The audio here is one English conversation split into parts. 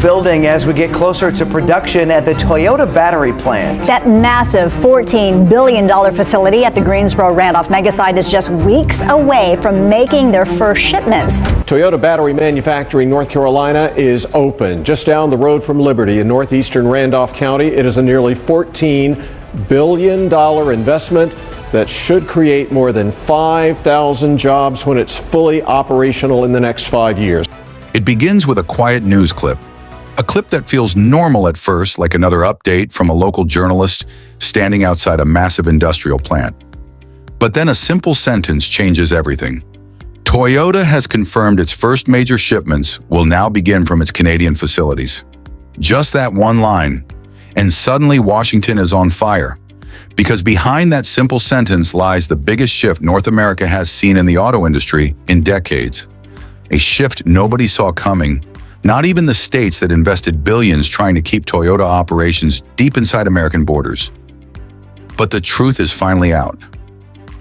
building as we get closer to production at the Toyota battery plant. That massive $14 billion facility at the Greensboro-Randolph megasite is just weeks away from making their first shipments. Toyota Battery Manufacturing North Carolina is open just down the road from Liberty in northeastern Randolph County. It is a nearly $14 billion investment that should create more than 5,000 jobs when it's fully operational in the next 5 years. It begins with a quiet news clip. A clip that feels normal at first, like another update from a local journalist standing outside a massive industrial plant. But then a simple sentence changes everything. Toyota has confirmed its first major shipments will now begin from its Canadian facilities. Just that one line, and suddenly Washington is on fire. Because behind that simple sentence lies the biggest shift North America has seen in the auto industry in decades. A shift nobody saw coming, not even the states that invested billions trying to keep Toyota operations deep inside American borders. But the truth is finally out.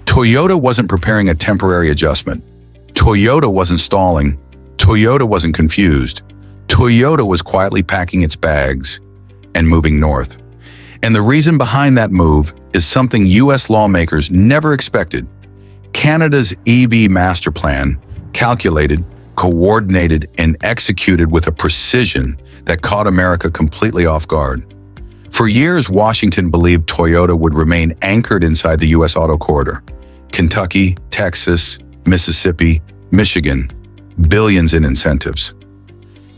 Toyota wasn't preparing a temporary adjustment. Toyota wasn't stalling. Toyota wasn't confused. Toyota was quietly packing its bags and moving north. And the reason behind that move is something U.S. lawmakers never expected. Canada's EV Masterplan, calculated, coordinated, and executed with a precision that caught America completely off guard. For years, Washington believed Toyota would remain anchored inside the U.S. auto corridor. Kentucky, Texas, Mississippi, Michigan, billions in incentives.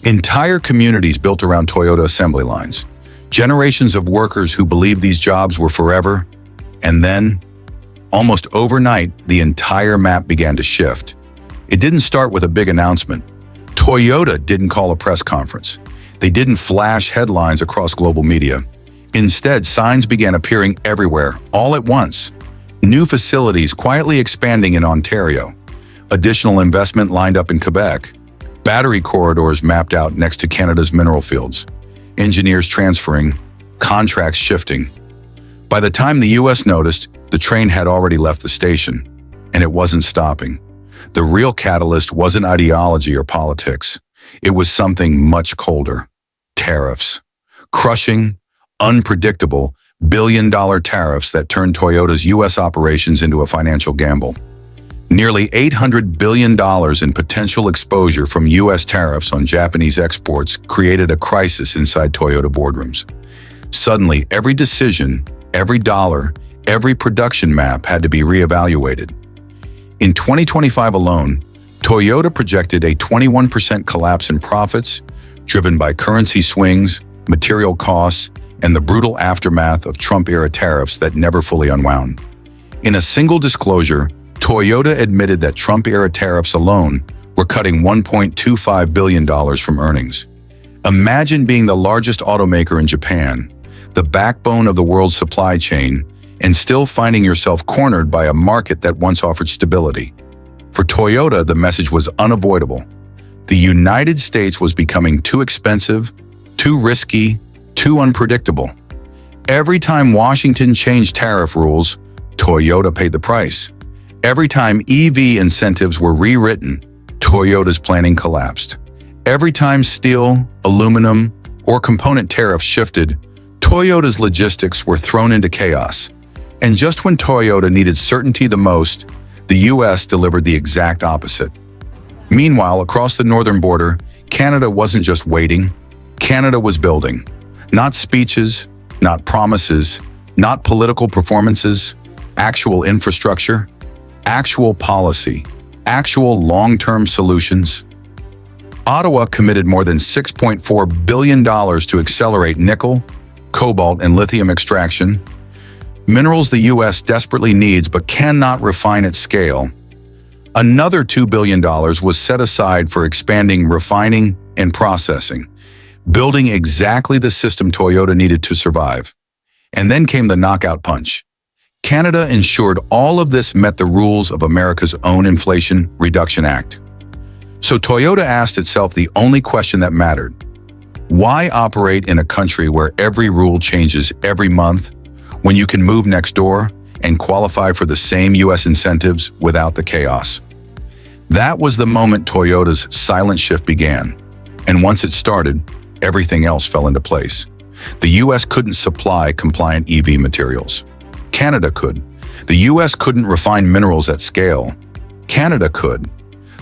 Entire communities built around Toyota assembly lines. Generations of workers who believed these jobs were forever, and then, almost overnight, the entire map began to shift. It didn't start with a big announcement. Toyota didn't call a press conference. They didn't flash headlines across global media. Instead, signs began appearing everywhere, all at once. New facilities quietly expanding in Ontario. Additional investment lined up in Quebec. Battery corridors mapped out next to Canada's mineral fields. Engineers transferring, contracts shifting. By the time the U.S. noticed, the train had already left the station, and it wasn't stopping. The real catalyst wasn't ideology or politics. It was something much colder. Tariffs. Crushing, unpredictable, billion-dollar tariffs that turned Toyota's U.S. operations into a financial gamble. Nearly $800 billion in potential exposure from U.S. tariffs on Japanese exports created a crisis inside Toyota boardrooms. Suddenly, every decision, every dollar, every production map had to be reevaluated. In 2025 alone, Toyota projected a 21% collapse in profits, driven by currency swings, material costs, and the brutal aftermath of Trump-era tariffs that never fully unwound. In a single disclosure, Toyota admitted that Trump-era tariffs alone were cutting $1.25 billion from earnings. Imagine being the largest automaker in Japan, the backbone of the world's supply chain, and still finding yourself cornered by a market that once offered stability. For Toyota, the message was unavoidable. The United States was becoming too expensive, too risky, too unpredictable. Every time Washington changed tariff rules, Toyota paid the price. Every time EV incentives were rewritten, Toyota's planning collapsed. Every time steel, aluminum, or component tariffs shifted, Toyota's logistics were thrown into chaos. And just when Toyota needed certainty the most, the US delivered the exact opposite. Meanwhile, across the northern border, Canada wasn't just waiting, Canada was building. Not speeches, not promises, not political performances, actual infrastructure, actual policy, actual long-term solutions. Ottawa committed more than $6.4 billion to accelerate nickel, cobalt, and lithium extraction, minerals the U.S. desperately needs but cannot refine at scale. Another $2 billion was set aside for expanding refining and processing, building exactly the system Toyota needed to survive. And then came the knockout punch. Canada ensured all of this met the rules of America's own Inflation Reduction Act. So Toyota asked itself the only question that mattered. Why operate in a country where every rule changes every month, when you can move next door and qualify for the same U.S. incentives without the chaos? That was the moment Toyota's silent shift began. And once it started, everything else fell into place. The US couldn't supply compliant EV materials. Canada could. The US couldn't refine minerals at scale. Canada could.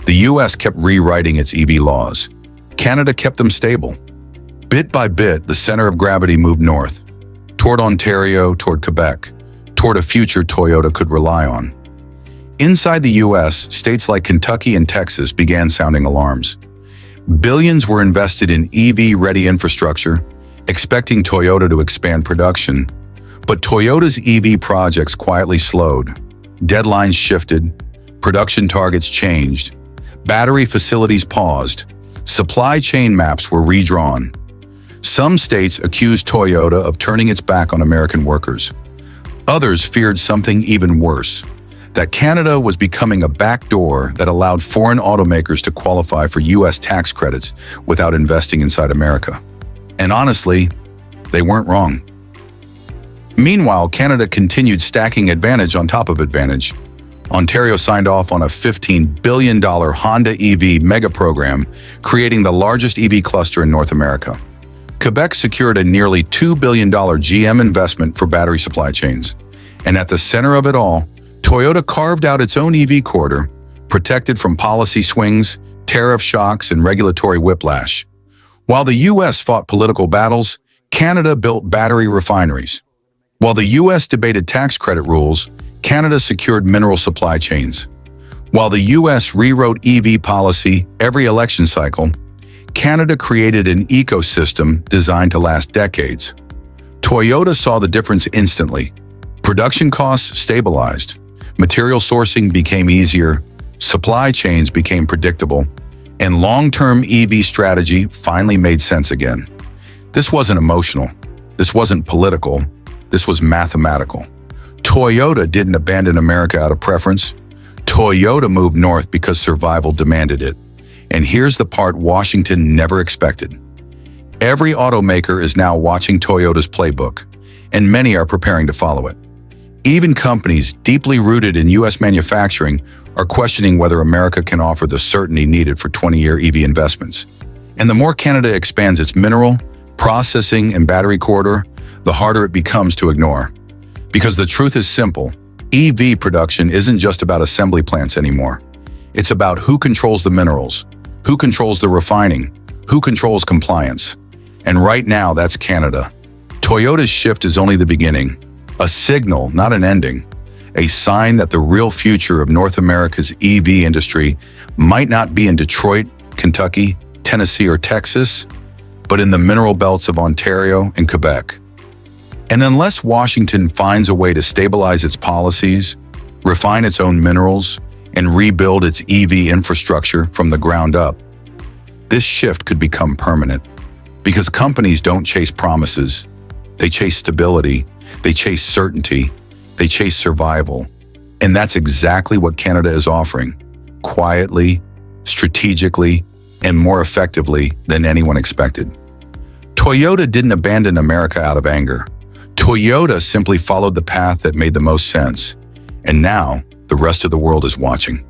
The US kept rewriting its EV laws. Canada kept them stable. Bit by bit, the center of gravity moved north, toward Ontario, toward Quebec, toward a future Toyota could rely on. Inside the US, states like Kentucky and Texas began sounding alarms. Billions were invested in EV-ready infrastructure, expecting Toyota to expand production. But Toyota's EV projects quietly slowed. Deadlines shifted, production targets changed, battery facilities paused, supply chain maps were redrawn. Some states accused Toyota of turning its back on American workers. Others feared something even worse, that Canada was becoming a backdoor that allowed foreign automakers to qualify for US tax credits without investing inside America. And honestly, they weren't wrong. Meanwhile, Canada continued stacking advantage on top of advantage. Ontario signed off on a $15 billion Honda EV mega program, creating the largest EV cluster in North America. Quebec secured a nearly $2 billion GM investment for battery supply chains. And at the center of it all, Toyota carved out its own EV corridor, protected from policy swings, tariff shocks, and regulatory whiplash. While the US fought political battles, Canada built battery refineries. While the US debated tax credit rules, Canada secured mineral supply chains. While the US rewrote EV policy every election cycle, Canada created an ecosystem designed to last decades. Toyota saw the difference instantly. Production costs stabilized, material sourcing became easier, supply chains became predictable, and long-term EV strategy finally made sense again. This wasn't emotional. This wasn't political. This was mathematical. Toyota didn't abandon America out of preference. Toyota moved north because survival demanded it. And here's the part Washington never expected. Every automaker is now watching Toyota's playbook, and many are preparing to follow it. Even companies deeply rooted in US manufacturing are questioning whether America can offer the certainty needed for 20-year EV investments. And the more Canada expands its mineral, processing, and battery corridor, the harder it becomes to ignore. Because the truth is simple, EV production isn't just about assembly plants anymore. It's about who controls the minerals, who controls the refining, who controls compliance. And right now, that's Canada. Toyota's shift is only the beginning, a signal, not an ending, a sign that the real future of North America's EV industry might not be in Detroit, Kentucky, Tennessee, or Texas, but in the mineral belts of Ontario and Quebec. And unless Washington finds a way to stabilize its policies, refine its own minerals, and rebuild its EV infrastructure from the ground up, this shift could become permanent. Because companies don't chase promises, they chase stability, they chase certainty, they chase survival. And that's exactly what Canada is offering, quietly, strategically, and more effectively than anyone expected. Toyota didn't abandon America out of anger. Toyota simply followed the path that made the most sense. And now, the rest of the world is watching.